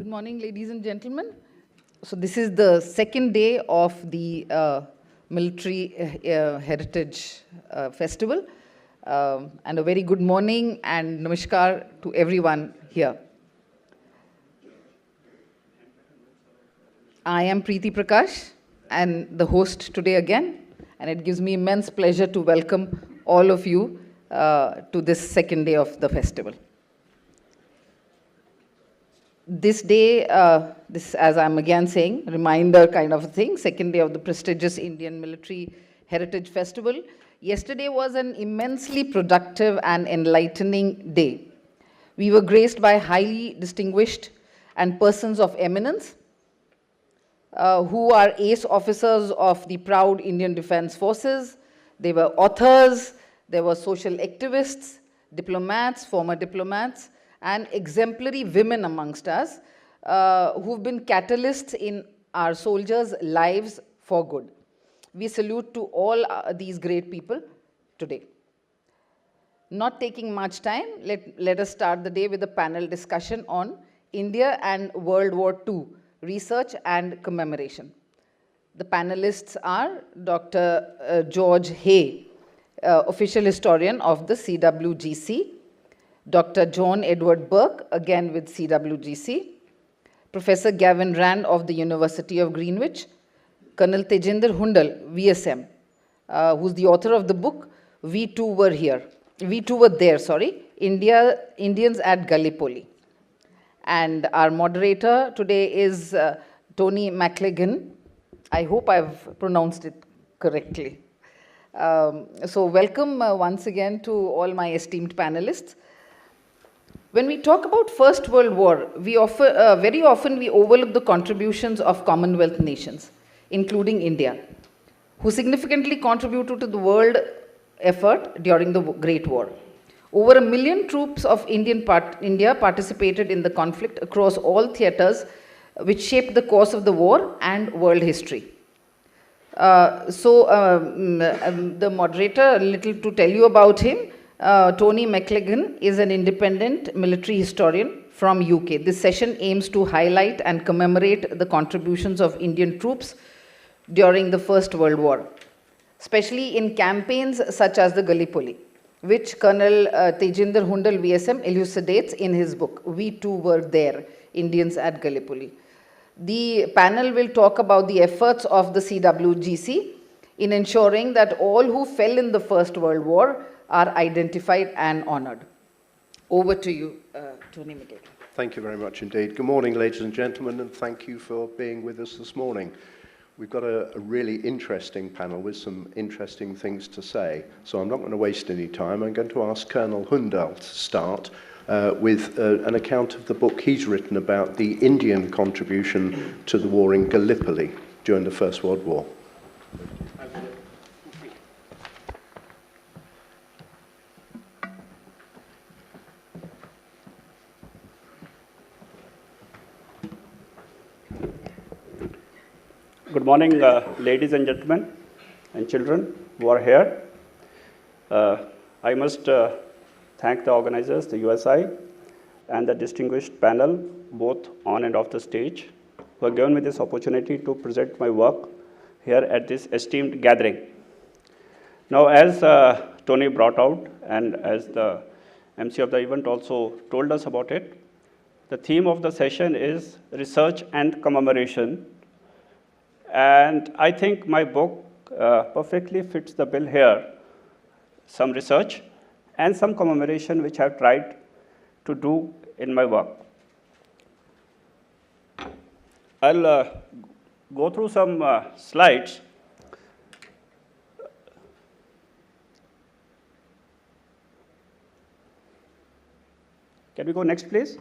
Good morning, ladies and gentlemen. So this is the second day of the Military Heritage Festival. And a very good morning and namaskar to everyone here. I am Preeti Prakash and the host today again. And it gives me immense pleasure to welcome all of you to this second day of the festival. This day, this, as I'm again saying, reminder kind of a thing, second day of the prestigious Indian Military Heritage Festival. Yesterday was an immensely productive and enlightening day. We were graced by highly distinguished and persons of eminence who are ace officers of the proud Indian Defense Forces. They were authors, there were social activists, diplomats, former diplomats, and exemplary women amongst us who've been catalysts in our soldiers' lives for good. We salute to all these great people today. Not taking much time, let us start the day with a panel discussion on India and World War II, research and commemoration. The panelists are Dr. George Hay, official historian of the CWGC, Dr. John Edward Burke, again with CWGC, Professor Gavin Rand of the University of Greenwich, Colonel Tejinder Hundal, VSM, who's the author of the book, We Too Were There, Indians at Gallipoli. And our moderator today is Tony McLagan. I hope I've pronounced it correctly. So welcome once again to all my esteemed panelists. When we talk about First World War, very often we overlook the contributions of Commonwealth nations, including India, who significantly contributed to the world effort during the Great War. Over 1 million troops of India participated in the conflict across all theaters, which shaped the course of the war and world history. The moderator, a little to tell you about him, Tony McLagan is an independent military historian from UK. This session aims to highlight and commemorate the contributions of Indian troops during the First World War, especially in campaigns such as the Gallipoli, which Colonel Tejinder Hundal VSM elucidates in his book, We Too Were There, Indians at Gallipoli. The panel will talk about the efforts of the CWGC in ensuring that all who fell in the First World War are identified and honored. Over to you, Tony McLagan. Thank you very much indeed. Good morning, ladies and gentlemen, and thank you for being with us this morning. We've got a really interesting panel with some interesting things to say, so I'm not going to waste any time. I'm going to ask Colonel Hundal to start with an account of the book he's written about the Indian contribution to the war in Gallipoli during the First World War. Good morning, ladies and gentlemen and children who are here. I must thank the organizers, the USI, and the distinguished panel, both on and off the stage, who have given me this opportunity to present my work here at this esteemed gathering. Now, as Tony brought out, and as the MC of the event also told us about it, the theme of the session is research and commemoration. And I think my book perfectly fits the bill here. Some research and some commemoration which I've tried to do in my work. I'll go through some slides. Can we go next, please?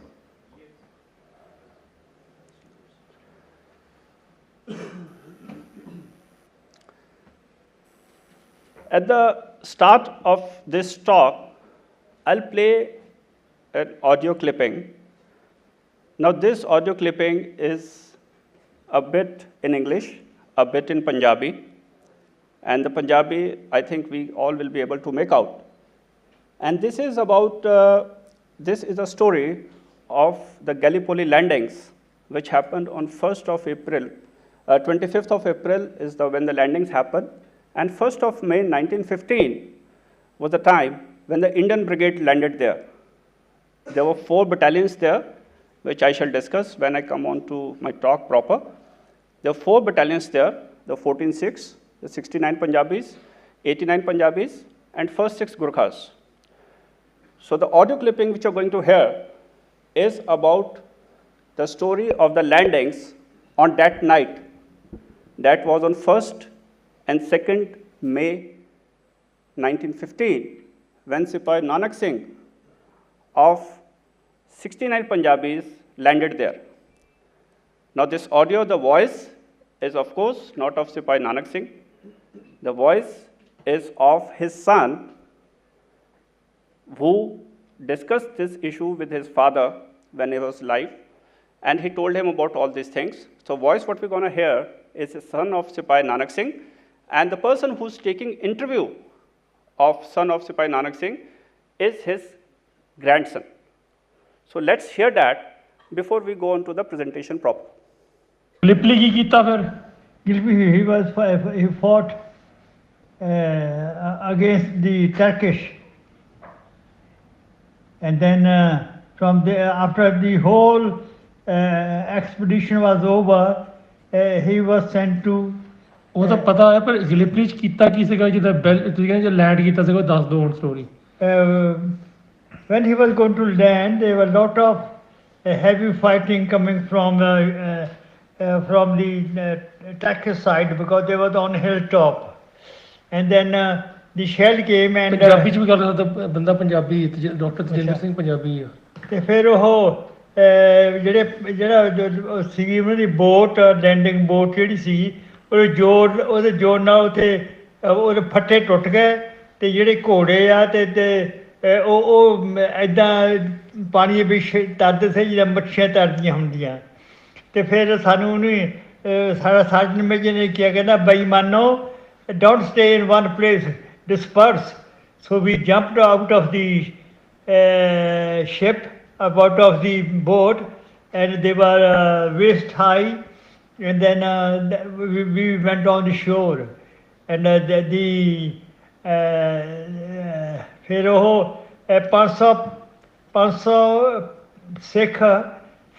At the start of this talk, I'll play an audio clipping. Now, this audio clipping is a bit in English, a bit in Punjabi, and the Punjabi, I think we all will be able to make out. And this is about, this is a story of the Gallipoli landings which happened on 1st of April. 25th of April is when the landings happened, and 1st of May 1915 was the time when the Indian Brigade landed there. There were 4 battalions there, which I shall discuss when I come on to my talk proper. There were 4 battalions there, the 14-6, the 69 Punjabis, 89 Punjabis, and first 6 Gurkhas. So the audio clipping which you're going to hear is about the story of the landings on that night. That was on 1st and 2nd May 1915, when Sipahi Nanak Singh of 69 Punjabis landed there. Now this audio, the voice is of course not of Sipahi Nanak Singh. The voice is of his son, who discussed this issue with his father when he was alive, and he told him about all these things. So voice what we're going to hear is the son of Sipahi Nanak Singh, and the person who's taking interview of son of Sipahi Nanak Singh is his grandson. So let's hear that before we go on to the presentation proper. Gallipoli ki kita fir he fought against the Turkish, and then from there, after the whole expedition was over, he was sent to. ਉਹ ਤਾਂ ਪਤਾ ਹੈ ਪਰ ਗਿਲਿਪਲੀ ਚ ਕੀਤਾ ਕੀ ਸੀਗਾ ਜਿਹਦਾ ਬੈਲ ਤੁਸੀਂ ਕਹਿੰਦੇ ਜੋ ਲੈਂਡ ਕੀਤਾ ਸੀਗਾ ਉਹ ਦੱਸ ਦਿਓ ਹੁਣ story When he was going to land, there were a lot of heavy fighting coming from the Turkish side, because they were on hilltop, and then the shell came and Punjabi ਚ ਵੀ ਗੱਲ ਕਰਦਾ ਬੰਦਾ ਪੰਜਾਬੀ ਡਾਕਟਰ ਤਜਿੰਦਰ ਸਿੰਘ ਪੰਜਾਬੀ ਆ ਤੇ ਫਿਰ ਉਹ ਜਿਹੜਾ ਸੀਗੀ ਉਹਨਾਂ ਦੀ ਬੋਟ, ਲੈਂਡਿੰਗ ਬੋਟ ਜਿਹੜੀ ਸੀ, ਉਹਦੇ ਜ਼ੋਰ ਨਾਲ ਉੱਥੇ ਉਹਦੇ ਫੱਟੇ ਟੁੱਟ ਗਏ, ਤੇ ਜਿਹੜੇ ਘੋੜੇ ਆ ਤੇ ਉਹ ਐਦਾਂ ਪਾਣੀ ਦੇ ਵਿੱਚ ਤਰਦੇ ਸੀ ਜਿੱਦਾਂ ਮੱਛੀਆਂ ਤਰਦੀਆਂ ਹੁੰਦੀਆਂ। ਤੇ ਫਿਰ ਸਾਨੂੰ ਉਹਨੇ ਸਾਡਾ ਸਰਜਨ ਮੇਜਰ ਨੇ ਕਿਹਾ, ਕਹਿੰਦਾ ਬੇਈਮਾਨੋ, don't stay in one place, disperse. So we jumped out of the ship, out of the boat, and they were waist high, and then we went on the shore, and ਫਿਰ ਉਹ 500 Sikh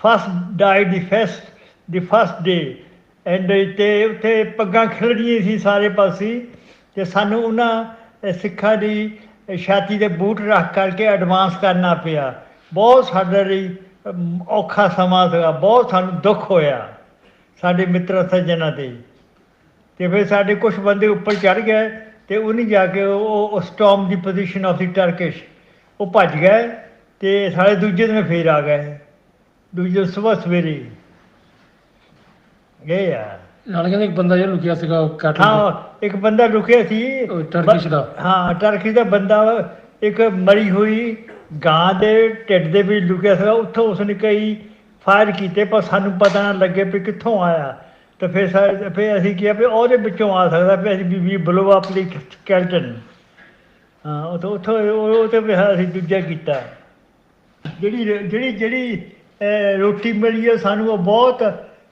first died the first day, and ਤੇ ਉੱਥੇ ਪੱਗਾਂ ਖਿਲਰੀਆਂ ਸੀ ਸਾਰੇ ਪਾਸੇ, ਤੇ ਸਾਨੂੰ ਉਹਨਾਂ ਸਿੱਖਾਂ ਦੀ ਛਾਤੀ ਦੇ ਬੂਟ ਰੱਖ ਕਰਕੇ ਐਡਵਾਂਸ ਕਰਨਾ ਪਿਆ। ਬਹੁਤ ਸਾਡੇ ਲਈ ਔਖਾ ਸਮਾਂ ਸੀਗਾ, ਬਹੁਤ ਸਾਨੂੰ ਦੁੱਖ ਹੋਇਆ ਸਾਡੇ ਮਿੱਤਰ ਸੱਜਣਾਂ 'ਤੇ। ਅਤੇ ਫਿਰ ਸਾਡੇ ਕੁਛ ਬੰਦੇ ਉੱਪਰ ਚੜ੍ਹ ਗਏ, ਅਤੇ ਉਹਨੇ ਜਾ ਕੇ ਉਹ storm the position of the Turkish, ਉਹ ਭੱਜ ਗਏ, ਅਤੇ ਸਾਡੇ ਦੂਜੇ ਦਿਨ ਫੇਰ ਆ ਗਏ, ਦੂਜੇ ਸੁਬਾਹ ਸਵੇਰੇ ਗਏ ਆ। ਨਾਲ ਕਹਿੰਦੇ ਇੱਕ ਬੰਦਾ ਜਿਹੜਾ ਲੁਕਿਆ ਸੀਗਾ ਕੱਟ, ਹਾਂ ਇੱਕ ਬੰਦਾ ਲੁਕਿਆ ਸੀ ਟਰਕਿਸ਼ ਦਾ, ਹਾਂ ਟਰਕਿਸ਼ ਦਾ ਬੰਦਾ, ਇੱਕ ਮਰੀ ਹੋਈ ਗਾਂ ਦੇ ਢਿੱਡ ਦੇ ਵਿੱਚ ਲੁਕਿਆ ਸੀਗਾ, ਉੱਥੋਂ ਉਸਨੇ ਕਈ ਫਾਇਰ ਕੀਤੇ, ਪਰ ਸਾਨੂੰ ਪਤਾ ਨਾ ਲੱਗੇ ਵੀ ਕਿੱਥੋਂ ਆਇਆ। ਤਾਂ ਫਿਰ ਅਸੀਂ ਕਿਹਾ ਵੀ ਉਹਦੇ ਵਿੱਚੋਂ ਆ ਸਕਦਾ, ਵੀ ਅਸੀਂ ਵੀ ਬਲੋ ਅਪ ਦੀ ਸਕੈਲਟਨ, ਹਾਂ ਉੱਥੋਂ ਉਹ 'ਤੇ ਵੀ ਅਸੀਂ ਦੂਜਾ ਕੀਤਾ। ਜਿਹੜੀ ਰੋਟੀ ਮਿਲੀ ਹੈ ਸਾਨੂੰ, ਉਹ ਬਹੁਤ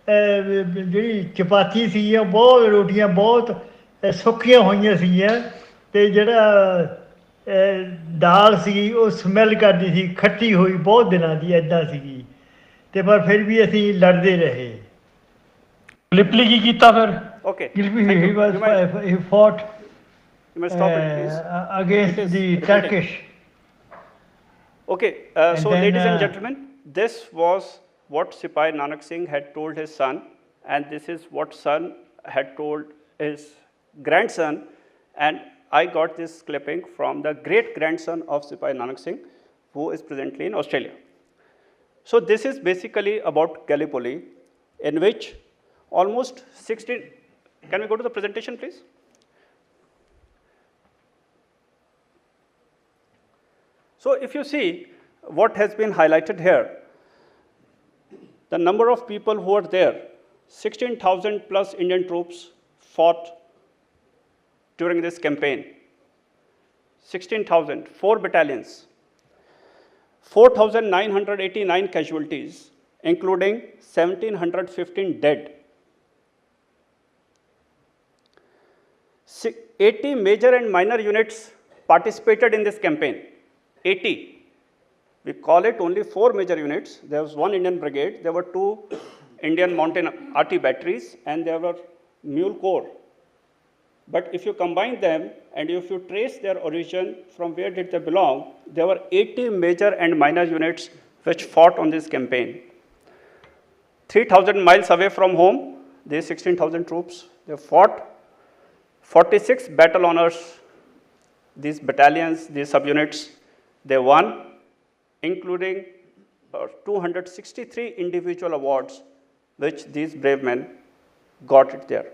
ਜਿਹੜੀ ਚਪਾਤੀ ਸੀ, ਉਹ ਬਹੁਤ ਰੋਟੀਆਂ ਬਹੁਤ ਸੁੱਕੀਆਂ ਹੋਈਆਂ ਸੀਗੀਆਂ, ਅਤੇ ਜਿਹੜਾ ਦਾਲ ਸੀਗੀ ਉਹ ਸਮੈਲ ਕਰਦੀ ਸੀ, ਖੱਟੀ ਹੋਈ ਬਹੁਤ ਦਿਨਾਂ ਦੀ ਇੱਦਾਂ ਸੀਗੀ, ਅਤੇ ਪਰ ਫਿਰ ਵੀ ਅਸੀਂ ਲੜਦੇ ਰਹੇ। ਗਿਲਿਪਲੀ ਕੀ ਕੀਤਾ ਫਿਰ? Okay. He fought You must stop it, please. against the Turkish. Okay, so then, ladies and gentlemen, this was what Sipahi Nanak Singh had told his son, and this is what son had told his grandson, and I got this clipping from the great grandson of Sipahi Nanak Singh, who is presently in Australia. So this is basically about Gallipoli, in which almost 16, can we go to the presentation please? So if you see what has been highlighted here, the number of people who are there, 16,000 plus Indian troops fought during this campaign. 16,000, 4 battalions, 4,989 casualties, including 1,715 dead. 80 major and minor units participated in this campaign. 80. We call it only 4 major units. There was 1 Indian brigade, there were 2 Indian mountain artillery batteries, and there were mule corps. But if you combine them and if you trace their origin from where did they belong, there were 80 major and minor units which fought on this campaign. 3,000 miles away from home, these 16,000 troops, they fought. 46 battle honors, these battalions, these subunits, they won, including 263 individual awards, which these brave men got it there.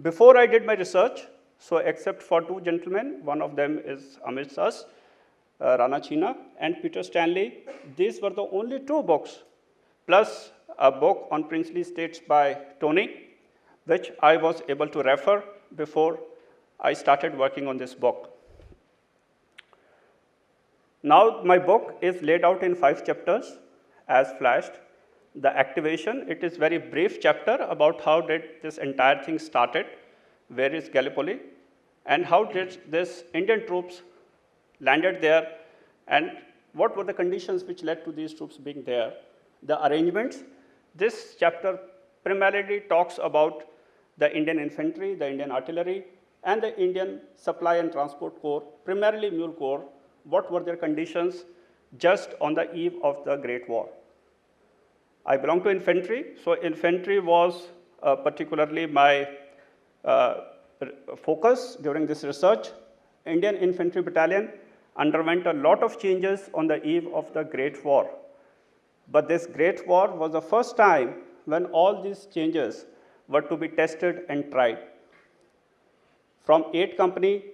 Before I did my research, so except for 2 gentlemen, one of them is amidst us, Rana China and Peter Stanley, these were the only 2 books, plus a book on princely states by Tony, which I was able to refer before I started working on this book. Now my book is laid out in 5 chapters as flashed. The activation, it is very brief chapter about how did this entire thing started, where is Gallipoli, and how did this Indian troops landed there, and what were the conditions which led to these troops being there, the arrangements. This chapter primarily talks about the Indian infantry, the Indian artillery, and the Indian supply and transport corps, primarily mule corps, what were their conditions just on the eve of the Great War. I belong to infantry, so infantry was particularly my focus during this research. Indian Infantry Battalion underwent a lot of changes on the eve of the Great War. But this Great War was the first time when all these changes were to be tested and tried. From 8 company,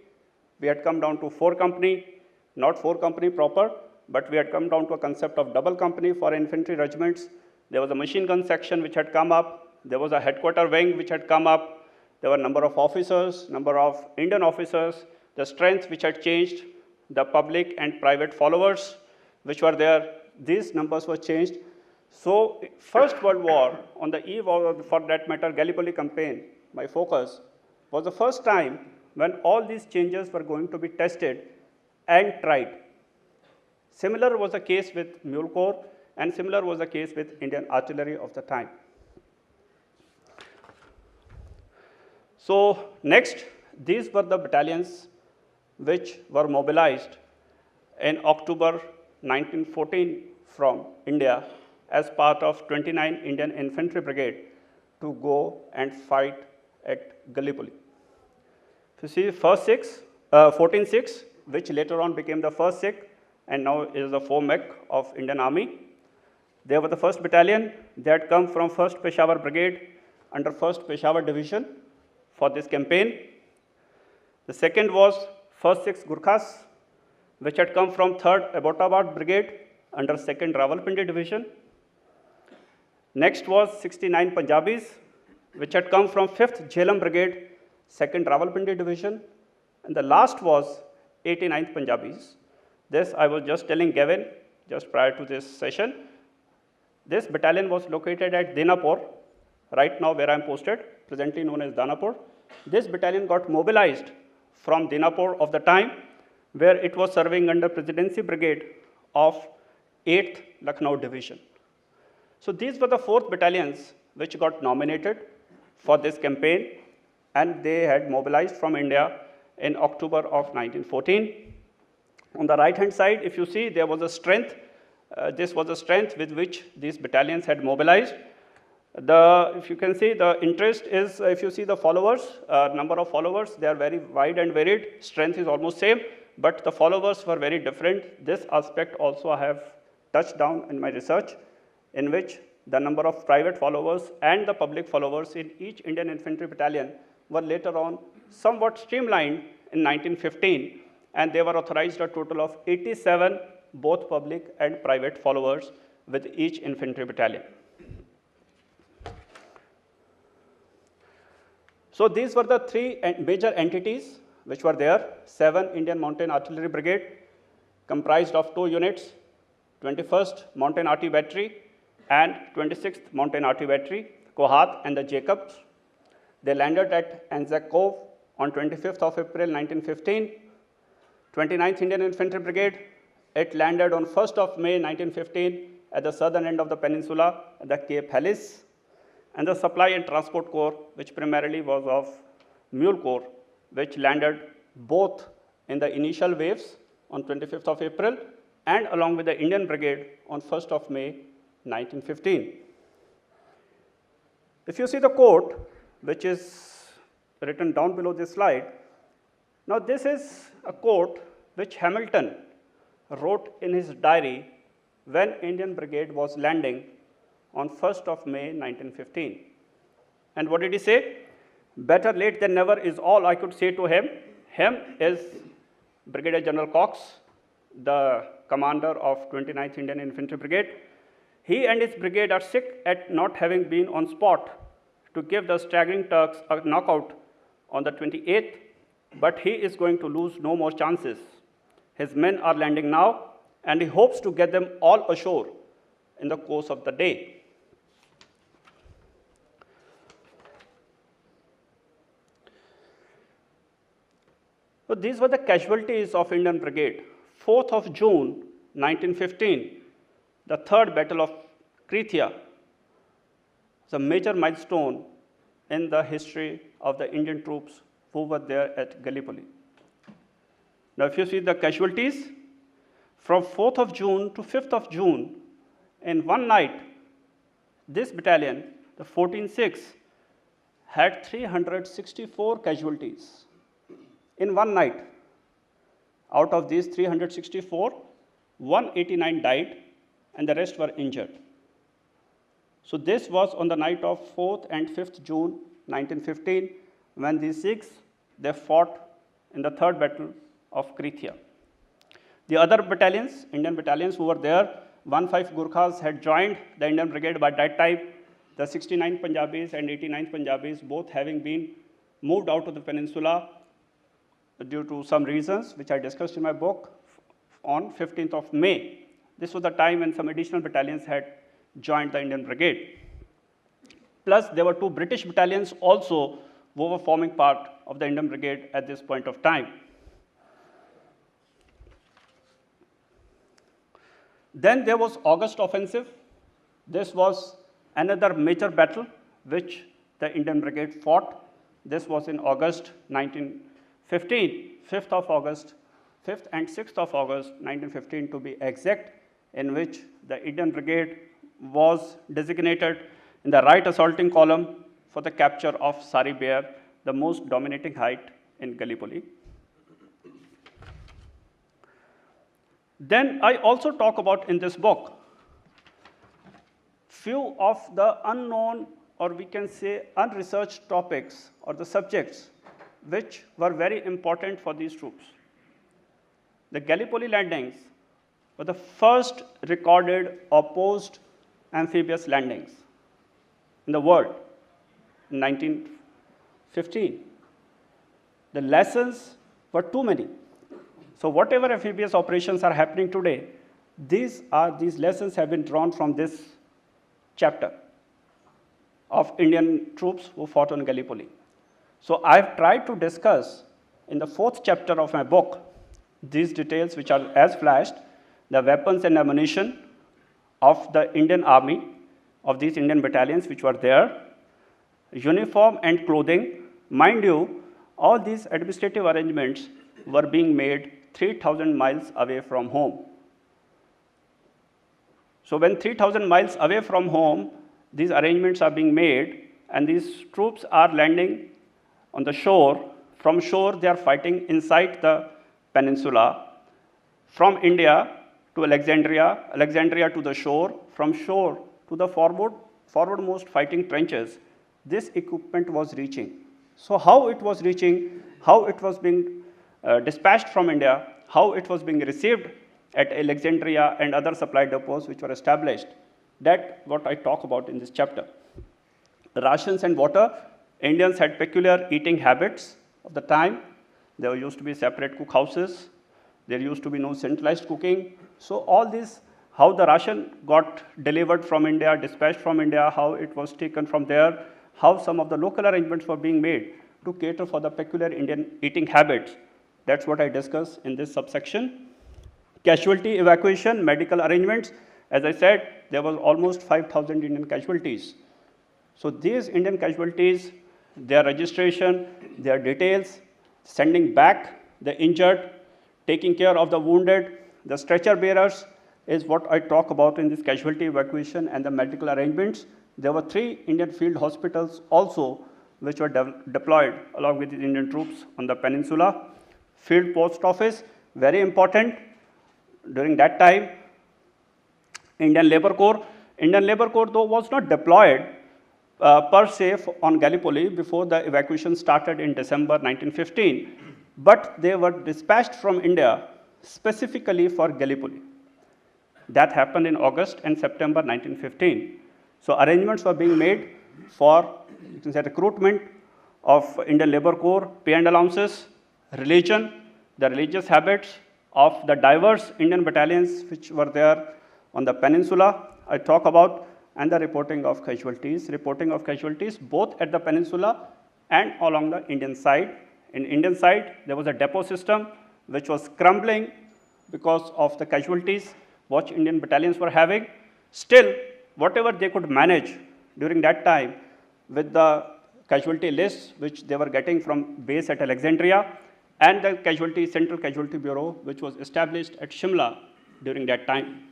we had come down to 4 company, not 4 company proper, but we had come down to a concept of double company for infantry regiments. There was a machine gun section which had come up. There was a headquarter wing which had come up. There were a number of officers, number of Indian officers, the strength which had changed, the public and private followers which were there, these numbers were changed. So First World War, on the eve of, for that matter, Gallipoli campaign, my focus was the first time when all these changes were going to be tested and tried. Similar was the case with Mule Corps, and similar was the case with Indian artillery of the time. So next, these were the battalions which were mobilized in October 1914 from India as part of 29 Indian Infantry Brigade to go and fight at Gallipoli. If you see first 14-6, which later on became the first Sikh and now is the 4 Mech of Indian Army. They were the first battalion. They had come from 1st Peshawar Brigade under 1st Peshawar Division for this campaign. The second was 1st 6 Gurkhas, which had come from 3rd Abbottabad Brigade under 2nd Rawalpindi Division. Next was 69 Punjabis, which had come from 5th Jhelum Brigade, 2nd Rawalpindi Division. And the last was 89th Punjabis. This I was just telling Gavin just prior to this session. This battalion was located at Dinapur, right now where I am posted, presently known as Danapur. This battalion got mobilized from Dinapur of the time, where it was serving under Presidency Brigade of 8th Lucknow Division. So these were the 4th battalions which got nominated for this campaign, and they had mobilized from India in October of 1914. On the right-hand side, if you see, there was a strength. This was the strength with which these battalions had mobilized. If you can see, the interest is, if you see the followers, number of followers, they are very wide and varied. Strength is almost same, but the followers were very different. This aspect also I have touched down in my research, in which the number of private followers and the public followers in each Indian Infantry Battalion were later on somewhat streamlined in 1915, and they were authorized a total of 87 both public and private followers with each infantry battalion. So these were the 3 major entities which were there. 7 Indian Mountain Artillery Brigade, comprised of 2 units, 21st Mountain Artillery Battery and 26th Mountain Artillery, Kohat and the Jacobs. They landed at Anzac Cove on 25th of April 1915. 29th Indian Infantry Brigade, it landed on 1st of May 1915 at the southern end of the peninsula at the Cape Helles. And the Supply and Transport Corps, which primarily was of Mule Corps, which landed both in the initial waves on 25th of April and along with the Indian Brigade on 1st of May 1915. If you see the quote, which is written down below this slide, now this is a quote which Hamilton wrote in his diary when Indian Brigade was landing on 1st of May 1915. And what did he say? Better late than never is all I could say to him. Him is Brigadier General Cox, the commander of 29th Indian Infantry Brigade. He and his brigade are sick at not having been on spot to give the staggering Turks a knockout on the 28th, but he is going to lose no more chances. His men are landing now, and he hopes to get them all ashore in the course of the day. So these were the casualties of Indian Brigade. 4th of June, 1915, the third battle of Krithia, is a major milestone in the history of the Indian troops who were there at Gallipoli. Now, if you see the casualties, from 4th of June to 5th of June, in one night, this battalion, the 14-6, had 364 casualties in one night. Out of these 364, 189 died and the rest were injured. So this was on the night of 4th and 5th June 1915 when these Sikhs, they fought in the third battle of Krithia. The other battalions, Indian battalions who were there, 1-5 Gurkhas had joined the Indian Brigade by that time. The 69th Punjabis and 89th Punjabis, both having been moved out of the peninsula due to some reasons, which I discussed in my book, on 15th of May. This was the time when some additional battalions had joined the Indian Brigade. Plus, there were 2 British battalions also who were forming part of the Indian Brigade at this point of time. Then there was August Offensive. This was another major battle which the Indian Brigade fought. This was in August 1915, 5th of August, 5th and 6th of August 1915 to be exact, in which the Indian Brigade was designated in the right assaulting column for the capture of Sari Bair, the most dominating height in Gallipoli. Then I also talk about in this book few of the unknown, or we can say unresearched topics or the subjects which were very important for these troops. The Gallipoli landings were the first recorded opposed amphibious landings in the world in 1915. The lessons were too many. So whatever amphibious operations are happening today, these lessons have been drawn from this chapter of Indian troops who fought on Gallipoli. So I've tried to discuss in the 4th chapter of my book these details which are as flashed, the weapons and ammunition of the Indian Army, of these Indian battalions which were there, uniform and clothing. Mind you, all these administrative arrangements were being made 3,000 miles away from home. So when 3,000 miles away from home, these arrangements are being made and these troops are landing on the shore. From shore, they are fighting inside the peninsula. From India to Alexandria, Alexandria to the shore, from shore to the forwardmost fighting trenches, this equipment was reaching. So how it was reaching, how it was being dispatched from India, how it was being received at Alexandria and other supply depots which were established, that's what I talk about in this chapter. Rations and water, Indians had peculiar eating habits of the time. There used to be separate cook houses. There used to be no centralized cooking. So all these how the ration got delivered from India, dispatched from India, how it was taken from there, how some of the local arrangements were being made to cater for the peculiar Indian eating habits. That's what I discuss in this subsection. Casualty evacuation, medical arrangements. As I said, there was almost 5,000 Indian casualties. So these Indian casualties, their registration, their details, sending back the injured, taking care of the wounded, the stretcher bearers is what I talk about in this casualty evacuation and the medical arrangements. There were 3 Indian field hospitals also which were deployed along with the Indian troops on the peninsula. Field post office, very important. During that time, Indian Labour Corps though was not deployed per se on Gallipoli before the evacuation started in December 1915, but they were dispatched from India specifically for Gallipoli. That happened in August and September 1915. So arrangements were being made for recruitment of Indian Labour Corps, pay and allowances, religion, the religious habits of the diverse Indian battalions which were there on the peninsula. I talk about and the reporting of casualties both at the peninsula and along the Indian side. In Indian side, there was a depot system which was crumbling because of the casualties which Indian battalions were having. Still, whatever they could manage during that time with the casualty lists which they were getting from base at Alexandria and the Central Casualty Bureau which was established at Shimla during that time.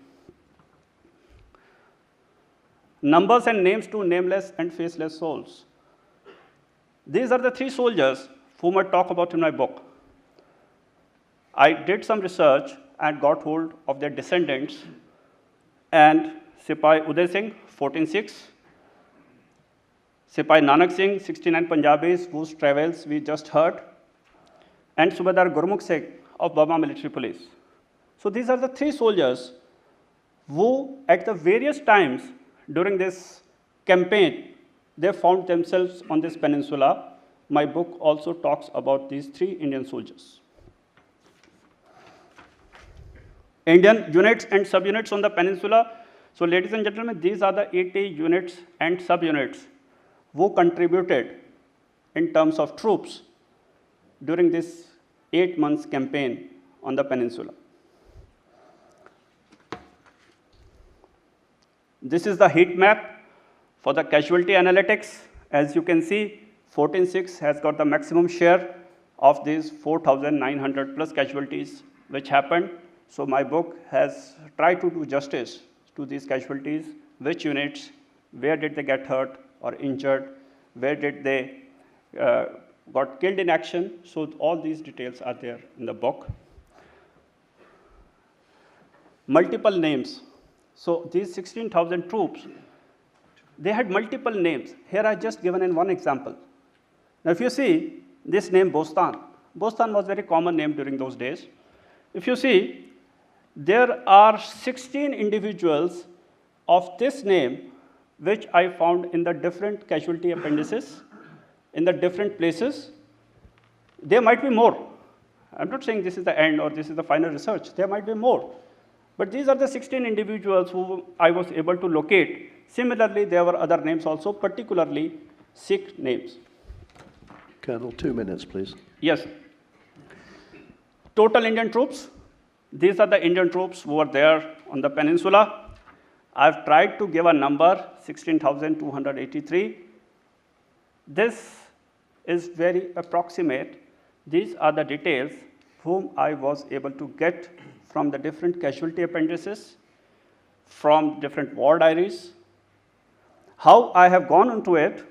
Numbers and names to nameless and faceless souls. These are the 3 soldiers whom I talk about in my book. I did some research and got hold of their descendants, and Sipai Uday Singh, 14/6, Sipai Nanak Singh, 69 Punjabis, whose travels we just heard, and Subedar Gurmukh Singh of Burma Military Police. So these are the 3 soldiers who at the various times during this campaign, they found themselves on this peninsula. My book also talks about these 3 Indian soldiers. Indian units and subunits on the peninsula. So ladies and gentlemen, these are the 80 units and subunits who contributed in terms of troops during this 8 months campaign on the peninsula. This is the heat map for the casualty analytics. As you can see, 14/6 has got the maximum share of these 4,900 plus casualties which happened. So my book has tried to do justice to these casualties, which units, where did they get hurt or injured, where did they got killed in action. So all these details are there in the book. Multiple names. So these 16,000 troops, they had multiple names. Here I just given in one example. Now if you see this name Bostan, Bostan was a very common name during those days. If you see, there are 16 individuals of this name which I found in the different casualty appendices, in the different places. There might be more. I'm not saying this is the end or this is the final research. There might be more. But these are the 16 individuals who I was able to locate. Similarly, there were other names also, particularly Sikh names. Colonel, 2 minutes, please. Yes. Total Indian troops. These are the Indian troops who were there on the peninsula. I've tried to give a number, 16,283. This is very approximate. These are the details whom I was able to get from the different casualty appendices, from different war diaries. How I have gone into it,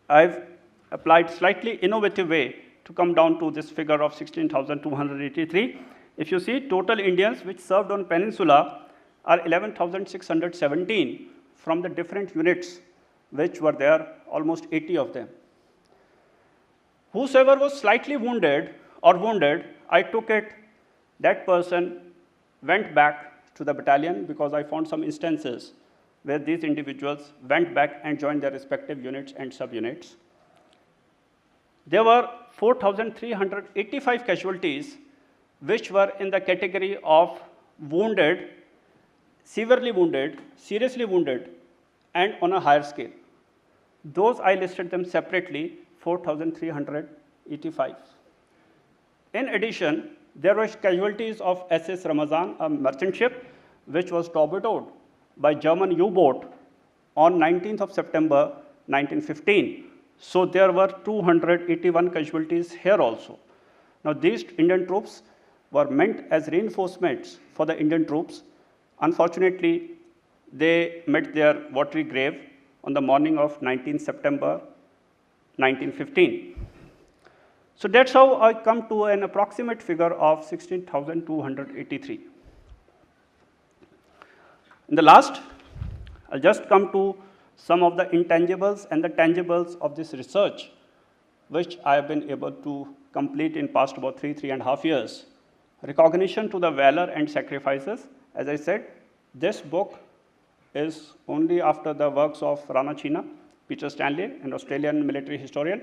I've applied slightly innovative way to come down to this figure of 16,283. If you see, total Indians which served on peninsula are 11,617 from the different units which were there, almost 80 of them. Whosoever was slightly wounded, I took it, that person went back to the battalion because I found some instances where these individuals went back and joined their respective units and subunits. There were 4,385 casualties which were in the category of wounded severely wounded, seriously wounded, and on a higher scale. Those I listed them separately, 4,385. In addition, there were casualties of SS Ramazan, a merchant ship, which was torpedoed by German U-boat on 19th of September 1915. So there were 281 casualties here also. Now these Indian troops were meant as reinforcements for the Indian troops. Unfortunately, they met their watery grave on the morning of 19th September 1915. So that's how I come to an approximate figure of 16,283. In the last, I'll just come to some of the intangibles and the tangibles of this research, which I have been able to complete in past about 3.5 years. Recognition to the valor and sacrifices. As I said, this book is only after the works of Rana China, Peter Stanley, an Australian military historian,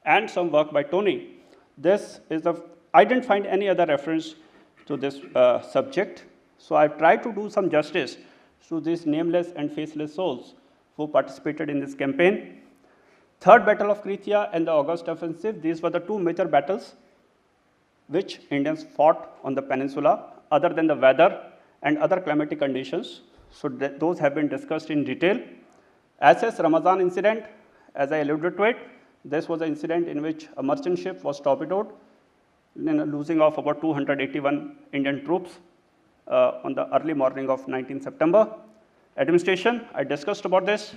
and some work by Tony. This is I didn't find any other reference to this subject, so I've tried to do some justice to these nameless and faceless souls who participated in this campaign. Third Battle of Krithia and the August Offensive, these were the two major battles which Indians fought on the peninsula, other than the weather and other climatic conditions. So those have been discussed in detail. SS Ramazan incident, as I alluded to it, this was an incident in which a merchant ship was torpedoed, losing of about 281 Indian troops on the early morning of 19 September. Administration, I discussed about this.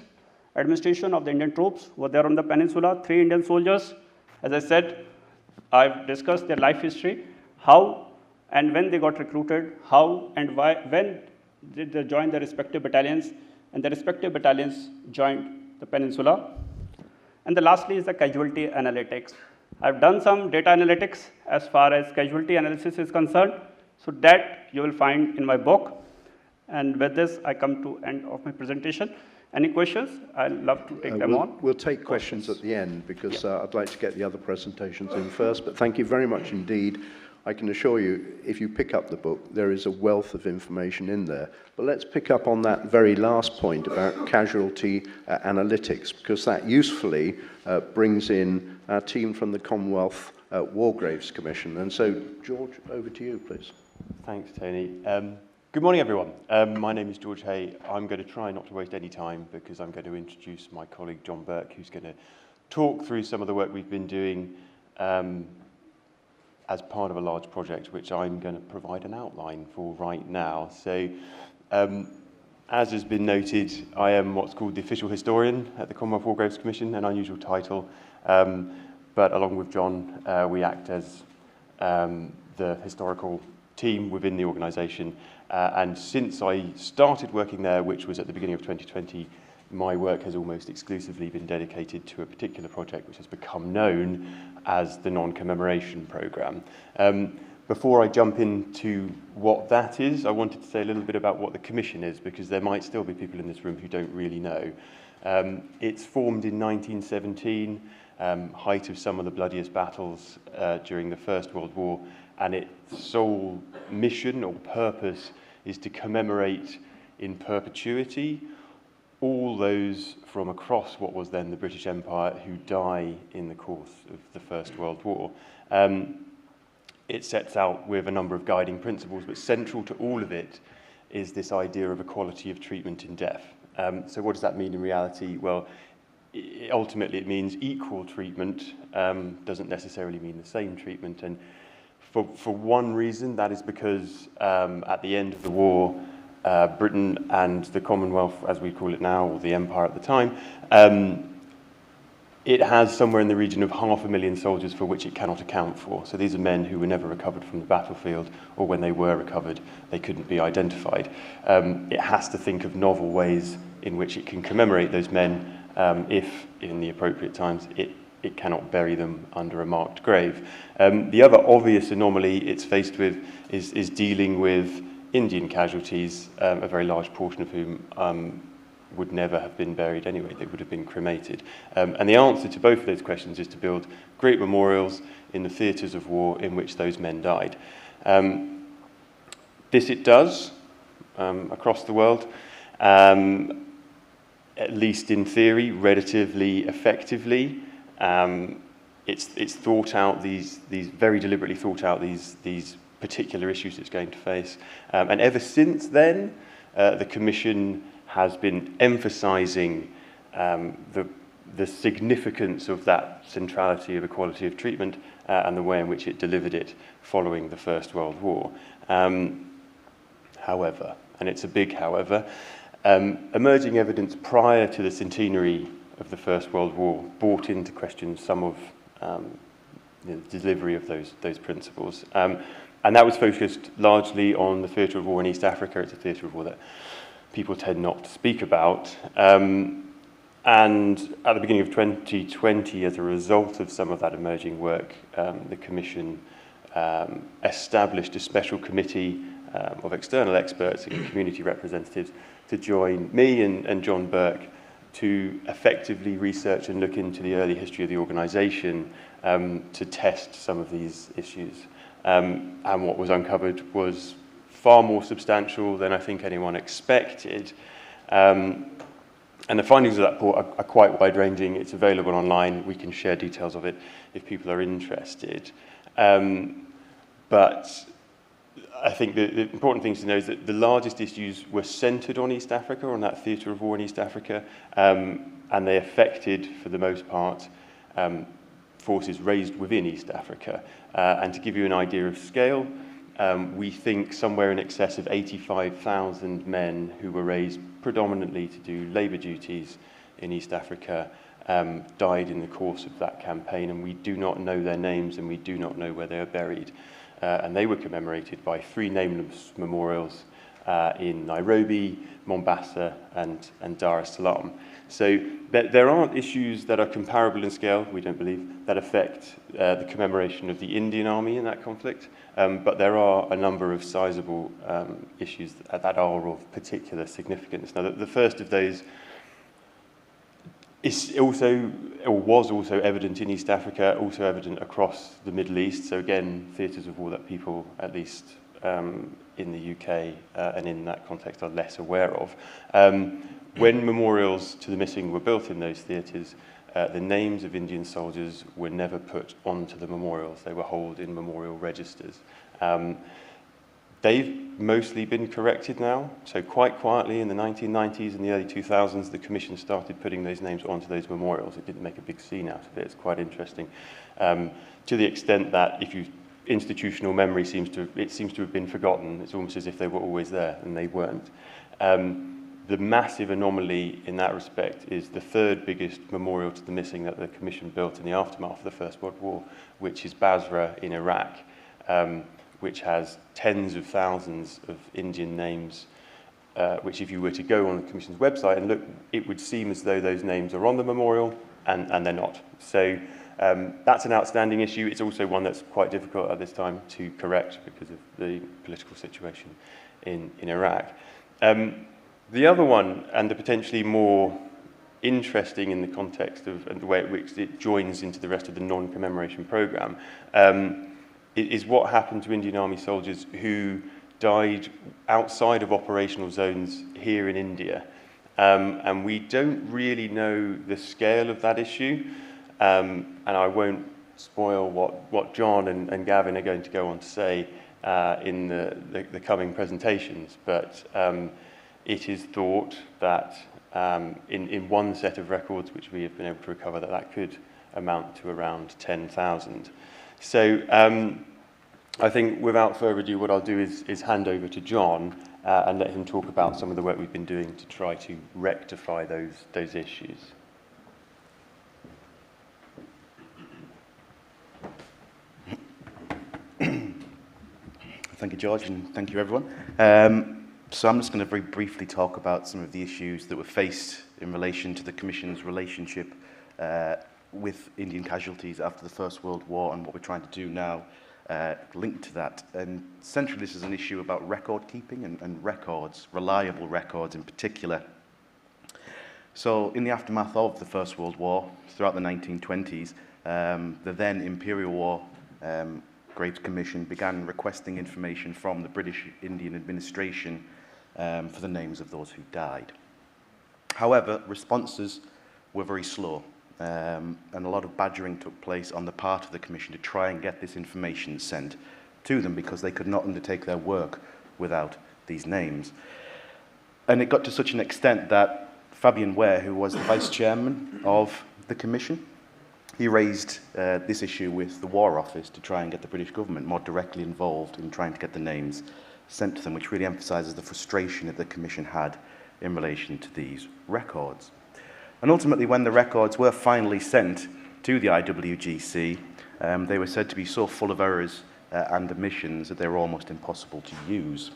Administration of the Indian troops were there on the peninsula, 3 Indian soldiers. As I said, I've discussed their life history, how and when they got recruited, how and why, when did they join their respective battalions, and the respective battalions joined the peninsula. And the lastly is the casualty analytics. I've done some data analytics as far as casualty analysis is concerned, so that you will find in my book. And with this, I come to end of my presentation. Any questions? I'd love to take them on. We'll take questions at the end because I'd like to get the other presentations in first, but thank you very much indeed. I can assure you, if you pick up the book, there is a wealth of information in there. But let's pick up on that very last point about casualty analytics, because that usefully brings in our team from the Commonwealth War Graves Commission. And so, George, over to you, please. Thanks, Tony. Good morning, everyone. My name is George Hay. I'm going to try not to waste any time because I'm going to introduce my colleague John Burke, who's going to talk through some of the work we've been doing as part of a large project, which I'm going to provide an outline for right now. So, as has been noted, I am what's called the official historian at the Commonwealth War Graves Commission, an unusual title, but along with John, we act as the historical team within the organisation. And since I started working there, which was at the beginning of 2020, my work has almost exclusively been dedicated to a particular project which has become known as the Non-Commemoration Programme. Before I jump into what that is, I wanted to say a little bit about what the Commission is, because there might still be people in this room who don't really know. It's formed in 1917, height of some of the bloodiest battles during the First World War, and its sole mission or purpose is to commemorate in perpetuity all those from across what was then the British Empire who die in the course of the First World War. It sets out with a number of guiding principles, but central to all of it is this idea of equality of treatment in death. So what does that mean in reality? Well, ultimately it means equal treatment, doesn't necessarily mean the same treatment. And for one reason, that is because at the end of the war, Britain and the Commonwealth, as we call it now, or the Empire at the time, it has somewhere in the region of 500,000 soldiers for which it cannot account for. So these are men who were never recovered from the battlefield, or when they were recovered, they couldn't be identified. It has to think of novel ways in which it can commemorate those men if, in the appropriate times, it cannot bury them under a marked grave. The other obvious anomaly it's faced with is dealing with Indian casualties, a very large portion of whom would never have been buried anyway. They would have been cremated. And the answer to both of those questions is to build great memorials in the theatres of war in which those men died. This it does. across the world, at least in theory, relatively effectively. It's thought out, these very deliberately thought out these particular issues it's going to face. And ever since then, the Commission has been emphasising the significance of that centrality of equality of treatment and the way in which it delivered it following the First World War. However, and it's a big however, emerging evidence prior to the centenary of the First World War brought into question some of the delivery of those principles. And that was focused largely on the theatre of war in East Africa. It's a theatre of war that people tend not to speak about. And at the beginning of 2020, as a result of some of that emerging work, the Commission established a special committee of external experts and community representatives to join me and John Burke to effectively research and look into the early history of the organisation to test some of these issues. And what was uncovered was far more substantial than I think anyone expected. And the findings of that report are quite wide-ranging. It's available online. We can share details of it if people are interested. But I think the important thing to know is that the largest issues were centred on East Africa, on that theatre of war in East Africa, and they affected, for the most part, forces raised within East Africa. And to give you an idea of scale, we think somewhere in excess of 85,000 men who were raised predominantly to do labour duties in East Africa died in the course of that campaign, and we do not know their names and we do not know where they are buried. And they were commemorated by 3 nameless memorials in Nairobi, Mombasa and Dar es Salaam. So there aren't issues that are comparable in scale, we don't believe, that affect the commemoration of the Indian Army in that conflict, but there are a number of sizable issues that are of particular significance. Now, the first of those is also, or was also evident in East Africa, also evident across the Middle East. So again, theatres of war that people, at least in the UK and in that context, are less aware of. When memorials to the missing were built in those theatres, the names of Indian soldiers were never put onto the memorials. They were held in memorial registers. They've mostly been corrected now. So quite quietly in the 1990s and the early 2000s, the Commission started putting those names onto those memorials. It didn't make a big scene out of it. It's quite interesting. To the extent that if you institutional memory seems to have been forgotten. It's almost as if they were always there, and they weren't. The massive anomaly in that respect is the 3rd biggest memorial to the missing that the Commission built in the aftermath of the First World War, which is Basra in Iraq, which has tens of thousands of Indian names, which if you were to go on the Commission's website and look, it would seem as though those names are on the memorial, and they're not. So that's an outstanding issue. It's also one that's quite difficult at this time to correct because of the political situation in Iraq. The other one, and the potentially more interesting in the context of and the way in which it joins into the rest of the non-commemoration programme, is what happened to Indian Army soldiers who died outside of operational zones here in India. And we don't really know the scale of that issue. And I won't spoil what John and Gavin are going to go on to say in the coming presentations, but it is thought that in one set of records which we have been able to recover that could amount to around 10,000. So I think without further ado what I'll do is hand over to John and let him talk about some of the work we've been doing to try to rectify those issues. Thank you, George, and thank you, everyone. So I'm just going to very briefly talk about some of the issues that were faced in relation to the Commission's relationship with Indian casualties after the First World War and what we're trying to do now linked to that. And centrally, this is an issue about record keeping and records, reliable records in particular. So in the aftermath of the First World War, throughout the 1920s, the then Imperial War Graves Commission began requesting information from the British Indian administration for the names of those who died. However, responses were very slow, and a lot of badgering took place on the part of the Commission to try and get this information sent to them because they could not undertake their work without these names. And it got to such an extent that Fabian Ware, who was the Vice Chairman of the Commission, he raised this issue with the War Office to try and get the British government more directly involved in trying to get the names sent to them, which really emphasises the frustration that the Commission had in relation to these records. And ultimately, when the records were finally sent to the IWGC, they were said to be so full of errors and omissions that they were almost impossible to use.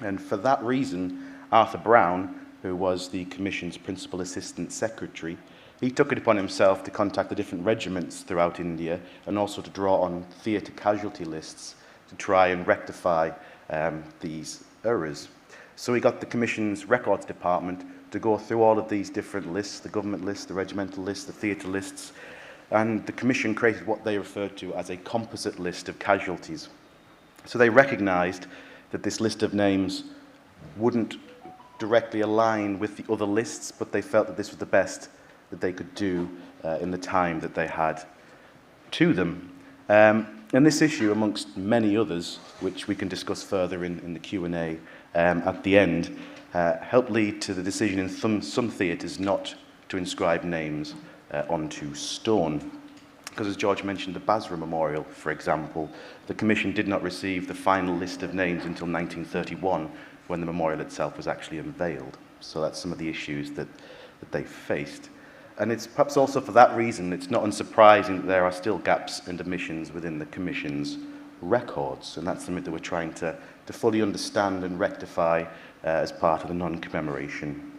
And for that reason, Arthur Brown, who was the Commission's Principal Assistant Secretary, he took it upon himself to contact the different regiments throughout India and also to draw on theatre casualty lists to try and rectify these errors. So he got the Commission's Records Department to go through all of these different lists, the government lists, the regimental lists, the theatre lists, and the Commission created what they referred to as a composite list of casualties. So they recognised that this list of names wouldn't directly align with the other lists, but they felt that this was the best that they could do in the time that they had to them. And this issue, amongst many others, which we can discuss further in the Q&A at the end, helped lead to the decision in some theatres not to inscribe names onto stone. Because as George mentioned, the Basra Memorial, for example, the Commission did not receive the final list of names until 1931, when the memorial itself was actually unveiled. So that's some of the issues that they faced. And it's perhaps also for that reason, it's not unsurprising that there are still gaps and omissions within the Commission's records. And that's something that we're trying to fully understand and rectify as part of the non-commemoration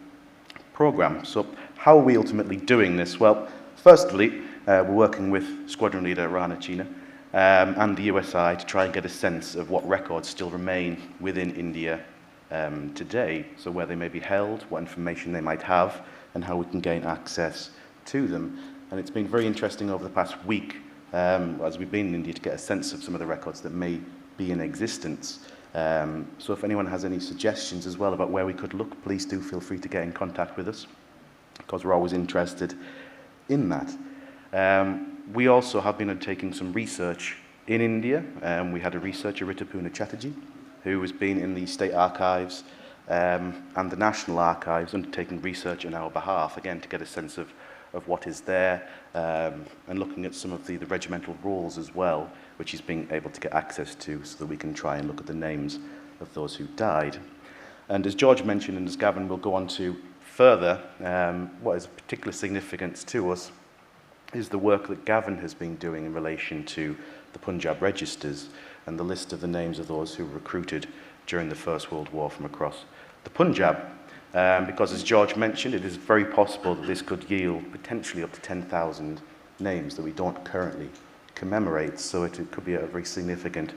programme. So how are we ultimately doing this? Well, firstly, we're working with Squadron Leader Rana China and the USI to try and get a sense of what records still remain within India today, so where they may be held, what information they might have, and how we can gain access to them. And it's been very interesting over the past week, as we've been in India, to get a sense of some of the records that may be in existence. So if anyone has any suggestions as well about where we could look, please do feel free to get in contact with us, because we're always interested in that. We also have been undertaking some research in India. We had a researcher, Ritapuna Chatterjee, who has been in the State Archives and the National Archives undertaking research on our behalf, again, to get a sense of what is there, and looking at some of the regimental rolls as well, which he's been able to get access to so that we can try and look at the names of those who died. And as George mentioned, and as Gavin will go on to further, what is of particular significance to us is the work that Gavin has been doing in relation to the Punjab registers and the list of the names of those who were recruited during the First World War from across the Punjab. Because as George mentioned, it is very possible that this could yield potentially up to 10,000 names that we don't currently commemorate, so it could be a very significant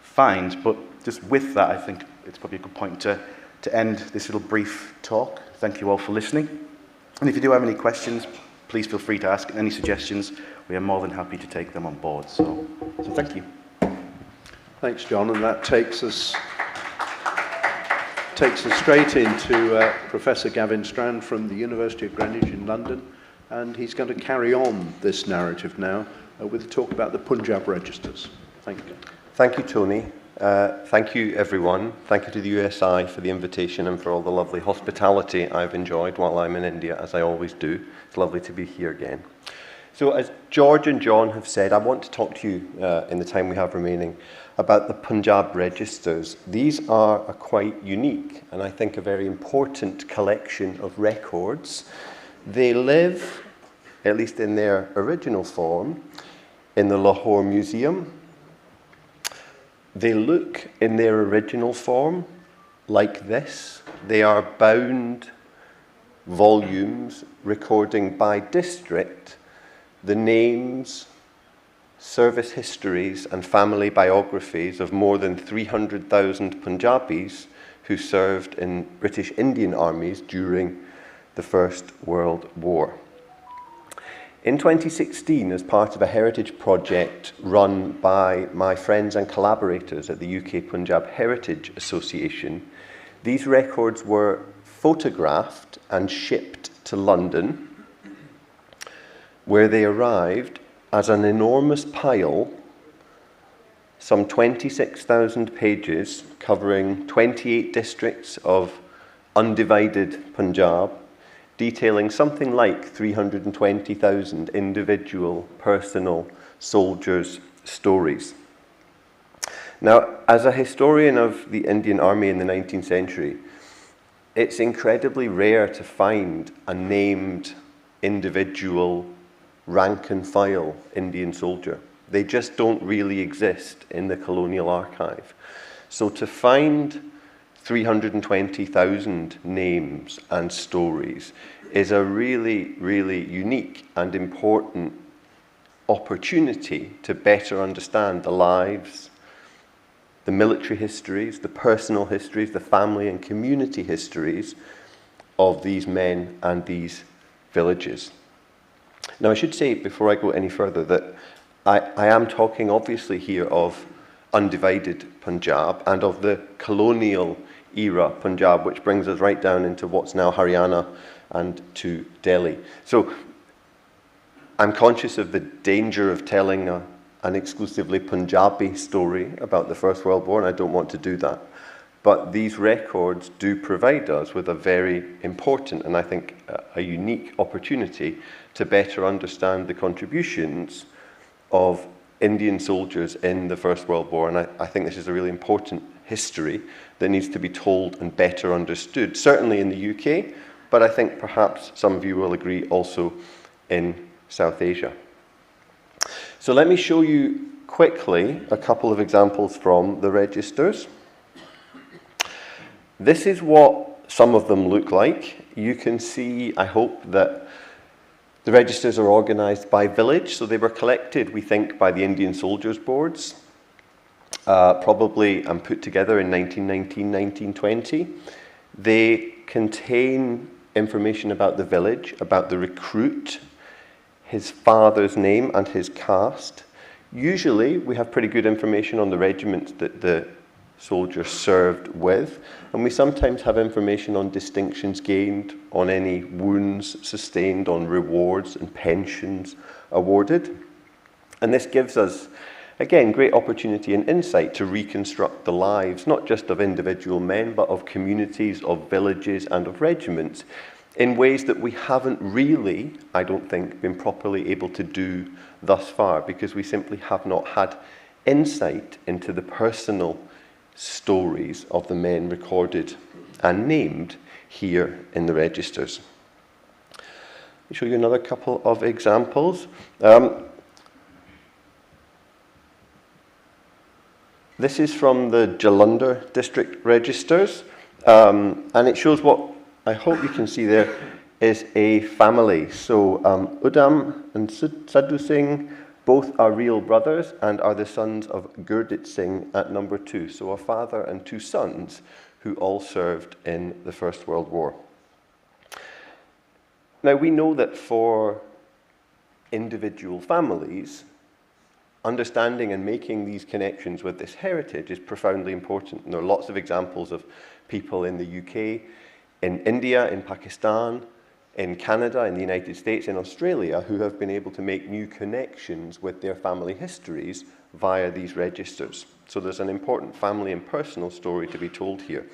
find. But just with that, I think it's probably a good point to end this little brief talk. Thank you all for listening. And if you do have any questions, please feel free to ask. Any suggestions, we are more than happy to take them on board. So thank you. Thanks, John, and that takes us straight into Professor Gavin Strand from the University of Greenwich in London, and he's going to carry on this narrative now with a talk about the Punjab registers. Thank you. Thank you, Tony. Thank you, everyone. Thank you to the USI for the invitation and for all the lovely hospitality I've enjoyed while I'm in India, as I always do. It's lovely to be here again. So as George and John have said, I want to talk to you in the time we have remaining about the Punjab registers. These are a quite unique and I think a very important collection of records. They live, at least in their original form, in the Lahore Museum. They look in their original form like this. They are bound volumes recording by district the names, service histories and family biographies of more than 300,000 Punjabis who served in British Indian armies during the First World War. In 2016, as part of a heritage project run by my friends and collaborators at the UK Punjab Heritage Association, These records were photographed and shipped to London, where they arrived as an enormous pile, some 26,000 pages, covering 28 districts of undivided Punjab, detailing something like 320,000 individual, personal soldiers' stories. Now, as a historian of the Indian Army in the 19th century, it's incredibly rare to find a named individual rank and file Indian soldier. They just don't really exist in the colonial archive. So to find 320,000 names and stories is a really, really unique and important opportunity to better understand the lives, the military histories, the personal histories, the family and community histories of these men and these villages. Now, I should say, before I go any further, that I am talking obviously here of undivided Punjab and of the colonial era Punjab, which brings us right down into what's now Haryana and to Delhi. So I'm conscious of the danger of telling an exclusively Punjabi story about the First World War, and I don't want to do that. But these records do provide us with a very important and I think a unique opportunity to better understand the contributions of Indian soldiers in the First World War. And I think this is a really important history that needs to be told and better understood, certainly in the UK, but I think perhaps some of you will agree also in South Asia. So let me show you quickly a couple of examples from the registers. This is what some of them look like. You can see, I hope, that the registers are organised by village, so they were collected, we think, by the Indian Soldiers Boards, probably and put together in 1919, 1920. They contain information about the village, about the recruit, his father's name and his caste. Usually we have pretty good information on the regiment that the soldier served with, and we sometimes have information on distinctions gained, on any wounds sustained, on rewards and pensions awarded. And this gives us, again, great opportunity and insight to reconstruct the lives, not just of individual men, but of communities, of villages and of regiments, in ways that we haven't really, I don't think, been properly able to do thus far, because we simply have not had insight into the personal stories of the men recorded and named here in the registers. Let me show you another couple of examples. This is from the Jalandhar district registers, and it shows what I hope you can see there is a family. So Udam and Sadhu Singh both are real brothers and are the sons of Gurdit Singh at number 2. So a father and 2 sons who all served in the First World War. Now we know that for individual families, understanding and making these connections with this heritage is profoundly important. And there are lots of examples of people in the UK, in India, in Pakistan, in Canada, in the United States, in Australia, who have been able to make new connections with their family histories via these registers. So there's an important family and personal story to be told here.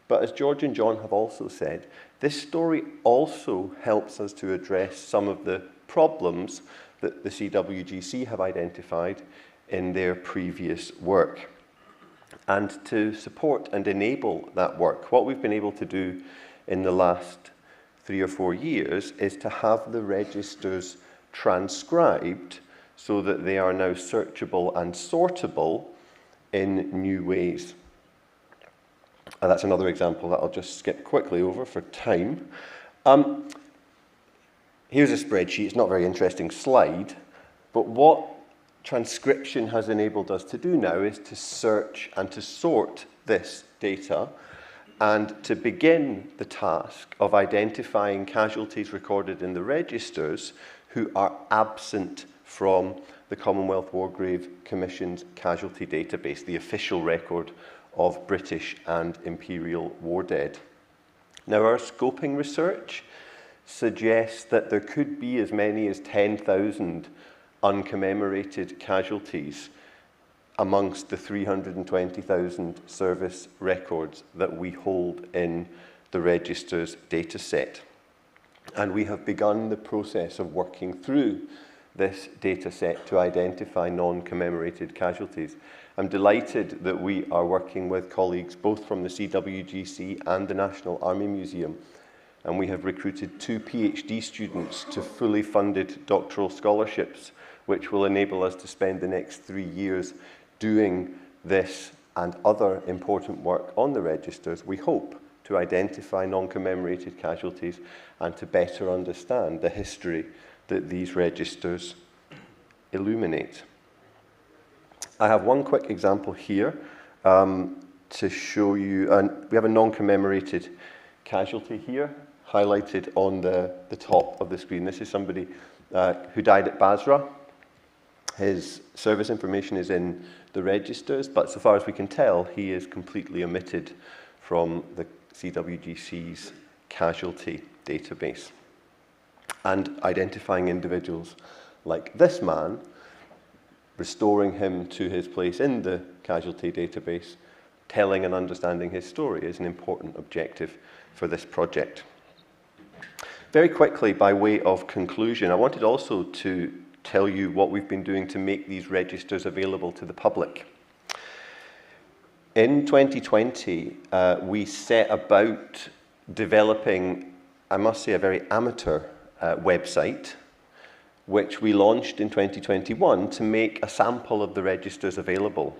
But as George and John have also said, this story also helps us to address some of the problems that the CWGC have identified in their previous work. And to support and enable that work, what we've been able to do in the last 3 or 4 years is to have the registers transcribed so that they are now searchable and sortable in new ways. And that's another example that I'll just skip quickly over for time. Here's a spreadsheet. It's not a very interesting slide, but what transcription has enabled us to do now is to search and to sort this data and to begin the task of identifying casualties recorded in the registers who are absent from the Commonwealth War Grave Commission's casualty database, the official record of British and Imperial war dead. Now, our scoping research suggests that there could be as many as 10,000 uncommemorated casualties amongst the 320,000 service records that we hold in the Register's data set. And we have begun the process of working through this data set to identify non-commemorated casualties. I'm delighted that we are working with colleagues both from the CWGC and the National Army Museum, and we have recruited 2 PhD students to fully funded doctoral scholarships, which will enable us to spend the next 3 years doing this and other important work on the registers, we hope, to identify non-commemorated casualties and to better understand the history that these registers illuminate. I have one quick example here to show you, and we have a non-commemorated casualty here, highlighted on the top of the screen. This is somebody who died at Basra. His service information is in the registers, but so far as we can tell, he is completely omitted from the CWGC's casualty database. And identifying individuals like this man, restoring him to his place in the casualty database, telling and understanding his story is an important objective for this project. Very quickly, by way of conclusion, I wanted also to tell you what we've been doing to make these registers available to the public. In 2020, we set about developing, I must say, a very amateur website, which we launched in 2021 to make a sample of the registers available.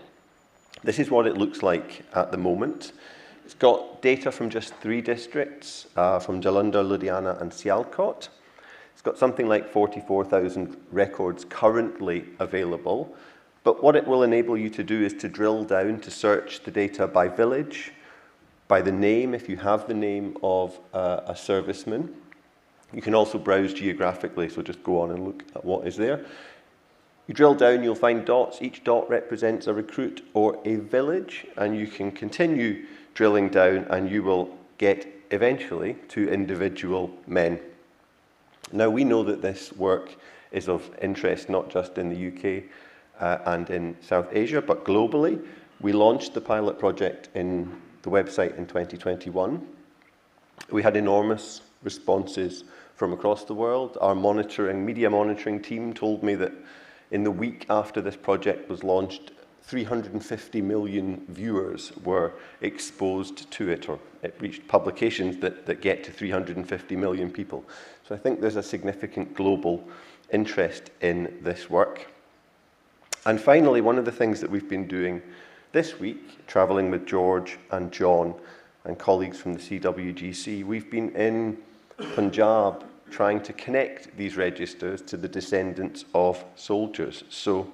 This is what it looks like at the moment. It's got data from just 3 districts, from Jalandhar, Ludhiana and Sialkot. It's got something like 44,000 records currently available, but what it will enable you to do is to drill down to search the data by village, by the name, if you have the name of a serviceman. You can also browse geographically, so just go on and look at what is there. You drill down, you'll find dots. Each dot represents a recruit or a village, and you can continue drilling down and you will get eventually to individual men. Now, we know that this work is of interest not just in the UK and in South Asia, but globally. We launched the pilot project in the website in 2021. We had enormous responses from across the world. Our media monitoring team told me that in the week after this project was launched, 350 million viewers were exposed to it, or it reached publications that get to 350 million people. So I think there's a significant global interest in this work. And finally, one of the things that we've been doing this week, traveling with George and John and colleagues from the CWGC, we've been in Punjab trying to connect these registers to the descendants of soldiers. So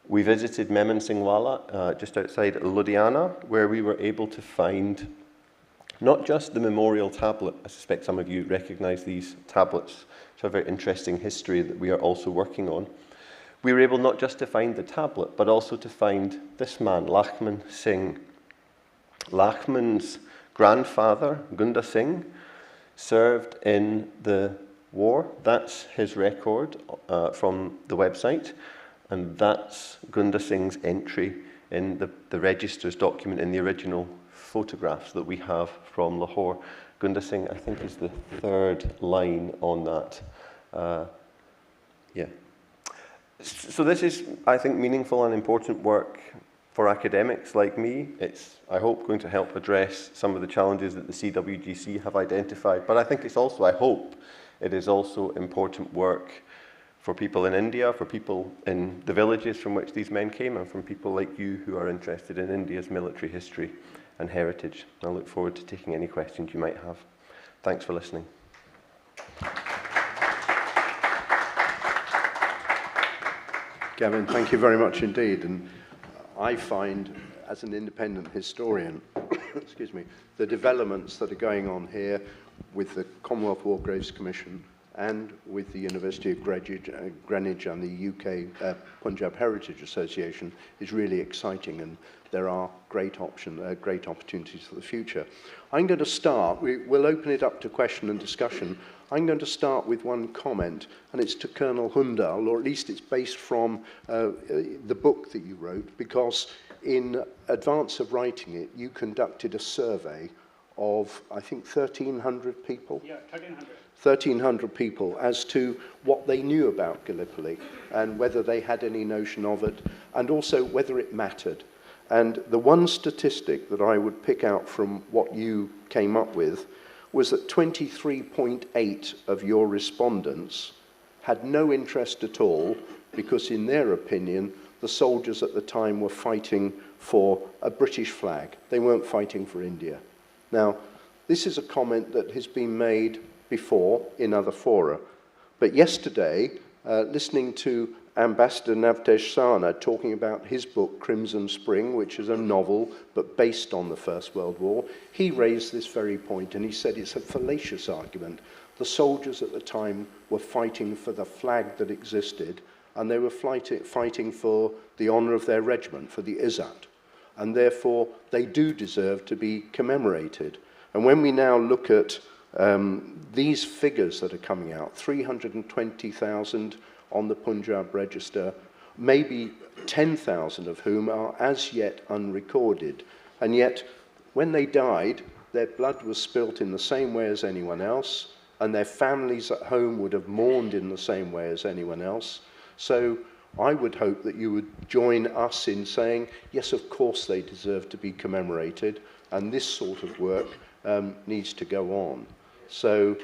we visited Memon Singhwala, just outside Ludhiana, where we were able to find not just the memorial tablet. I suspect some of you recognize these tablets, which have a very interesting history that we are also working on. We were able not just to find the tablet, but also to find this man, Lakshman Singh. Lakshman's grandfather, Gunda Singh, served in the war. That's his record from the website. And that's Gunda Singh's entry in the register's document in the original photographs that we have from Lahore. Gunda Singh, I think, is the 3rd line on that. Yeah. So this is, I think, meaningful and important work for academics like me. It's, I hope, going to help address some of the challenges that the CWGC have identified. But I think it's also, I hope, it is also important work for people in India, for people in the villages from which these men came, and from people like you who are interested in India's military history and heritage. I look forward to taking any questions you might have. Thanks for listening. Gavin, thank you very much indeed. And I find, as an independent historian, excuse me, the developments that are going on here with the Commonwealth War Graves Commission and with the University of Greenwich and the UK Punjab Heritage Association is really exciting, and there are great opportunities for the future. I'm going to start, we'll open it up to question and discussion. I'm going to start with one comment, and it's to Colonel Hundal, or at least it's based from the book that you wrote, because in advance of writing it, you conducted a survey of, I think, 1,300 people? Yeah, 1,300. 1,300 people as to what they knew about Gallipoli and whether they had any notion of it, and also whether it mattered. And the one statistic that I would pick out from what you came up with was that 23.8 of your respondents had no interest at all, because in their opinion, the soldiers at the time were fighting for a British flag. They weren't fighting for India. Now, this is a comment that has been made before in other fora, but yesterday, listening to Ambassador Navtesh Sana talking about his book, Crimson Spring, which is a novel but based on the First World War, he raised this very point, and he said it's a fallacious argument. The soldiers at the time were fighting for the flag that existed, and they were fighting for the honour of their regiment, for the Izzat, and therefore they do deserve to be commemorated. And when we now look at these figures that are coming out, 320,000 on the Punjab register, maybe 10,000 of whom are as yet unrecorded. And yet, when they died, their blood was spilt in the same way as anyone else, and their families at home would have mourned in the same way as anyone else. So I would hope that you would join us in saying, yes, of course they deserve to be commemorated, and this sort of work needs to go on. So,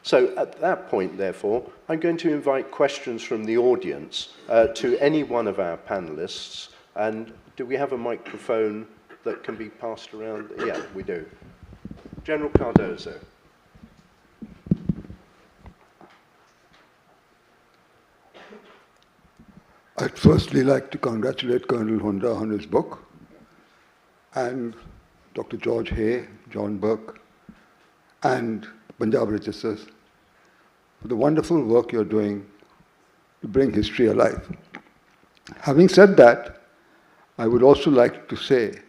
so at that point, therefore, I'm going to invite questions from the audience to any one of our panelists. And do we have a microphone that can be passed around? Yeah, we do. General Cardozo. I'd firstly like to congratulate Colonel Hunda on his book, and Dr. George Hay, John Burke, and Punjab Registers for the wonderful work you're doing to bring history alive. Having said that, I would also like to say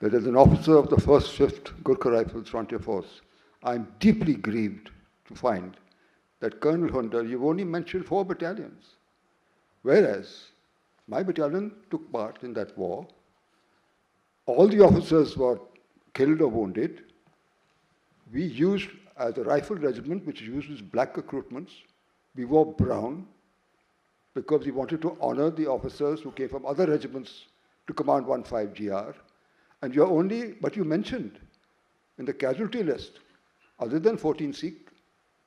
that as an officer of the 1st 5th Gurkha Rifles Frontier Force, I'm deeply grieved to find that Colonel Hunda, you've only mentioned 4 battalions, whereas my battalion took part in that war. All the officers were killed or wounded. We used, as a rifle regiment, which uses black recruitments, we wore brown because we wanted to honor the officers who came from other regiments to command 15GR. And you're only, but you mentioned in the casualty list, other than 14 Sikh,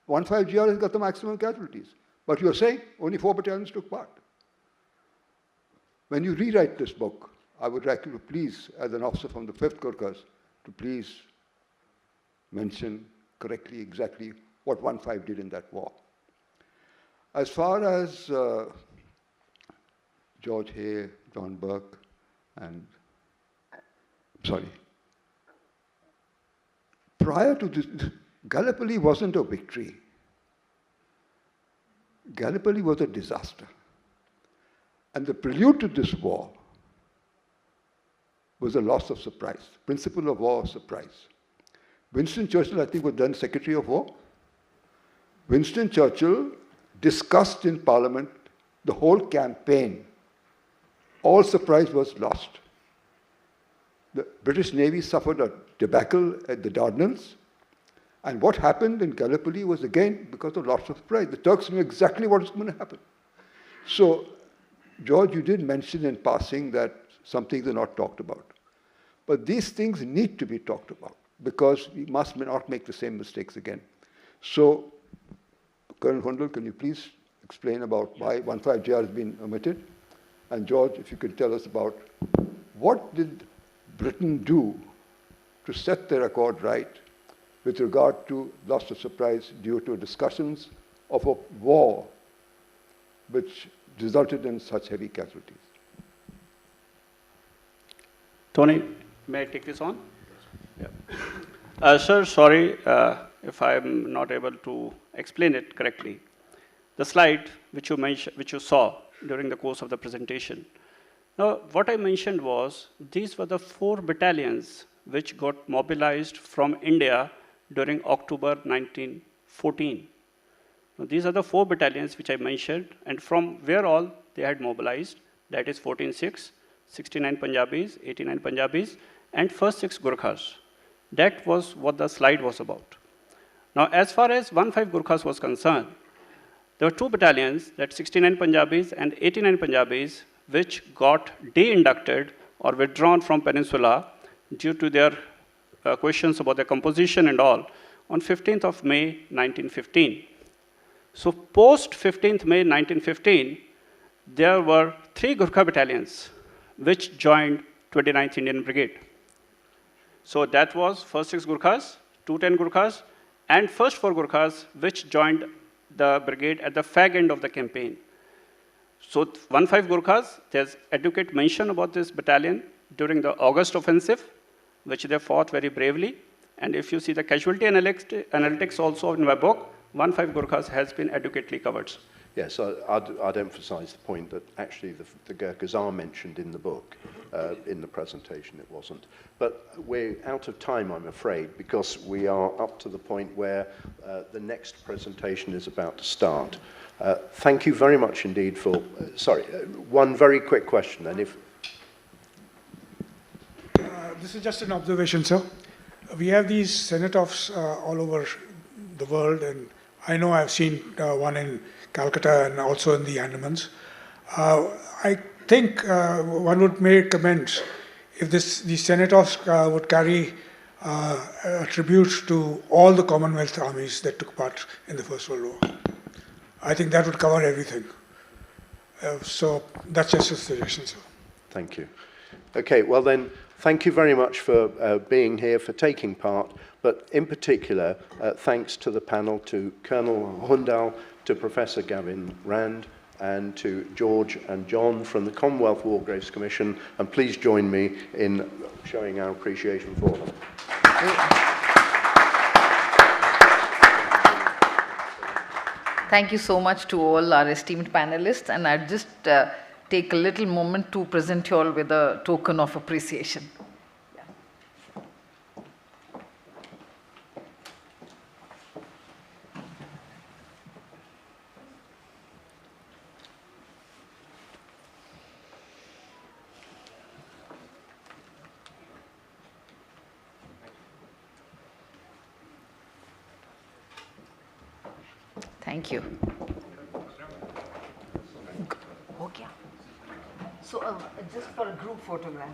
15GR has got the maximum casualties. But you're saying only 4 battalions took part. When you rewrite this book, I would like you to please, as an officer from the 5th Gurkhas, to please mention correctly exactly what 15 did in that war. As far as George Hay, John Burke, and, prior to this, Gallipoli wasn't a victory. Gallipoli was a disaster. And the prelude to this war was a loss of surprise, principle of war of surprise. Winston Churchill, I think, was then Secretary of War. Winston Churchill discussed in Parliament the whole campaign. All surprise was lost. The British Navy suffered a debacle at the Dardanelles. And what happened in Gallipoli was again because of loss of surprise. The Turks knew exactly what was going to happen. So, George, you did mention in passing that some things are not talked about. But these things need to be talked about because we must not make the same mistakes again. So, Colonel Hundal, can you please explain about why 15GR has been omitted? And George, if you could tell us about what did Britain do to set the record right with regard to loss of surprise due to discussions of a war which resulted in such heavy casualties. Tony, may I take this on? Yeah. Sir, sorry if I'm not able to explain it correctly. The slide which you saw during the course of the presentation. Now, what I mentioned was these were the 4 battalions which got mobilized from India during October 1914. Now, these are the 4 battalions which I mentioned, and from where all they had mobilized, that is 14-6, 69 Punjabis, 89 Punjabis, and first 6 Gurkhas. That was what the slide was about. Now, as far as 15 Gurkhas was concerned, there were 2 battalions, that 69 Punjabis and 89 Punjabis, which got de-inducted or withdrawn from Peninsula due to their questions about their composition and all on 15th of May 1915. So post 15th May 1915, there were 3 Gurkha battalions which joined 29th Indian Brigade. So that was first 6 Gurkhas, 210 Gurkhas, and first 4 Gurkhas which joined the brigade at the fag end of the campaign. So 15 Gurkhas, there's adequate mention about this battalion during the August offensive, which they fought very bravely. And if you see the casualty analytics also in my book, 15 Gurkhas has been adequately covered. Yes, I'd emphasize the point that actually the Gurkhas are mentioned in the book. In the presentation, it wasn't. But we're out of time, I'm afraid, because we are up to the point where the next presentation is about to start. Thank you very much indeed for... sorry, one very quick question, and if... This is just an observation, sir. We have these Senate-offs all over the world, and I know I've seen one in Calcutta and also in the Andamans. I think one would make amends if these Senate-offs would carry a tribute to all the Commonwealth armies that took part in the First World War. I think that would cover everything. So that's just a suggestion, sir. Thank you. Okay, well then, thank you very much for being here, for taking part, but in particular, thanks to the panel, to Colonel Hundal, to Professor Gavin Rand, and to George and John from the Commonwealth War Graves Commission, and please join me in showing our appreciation for them. Thank you so much to all our esteemed panelists, and I'd just take a little moment to present you all with a token of appreciation. Thank you. So just for a group photograph.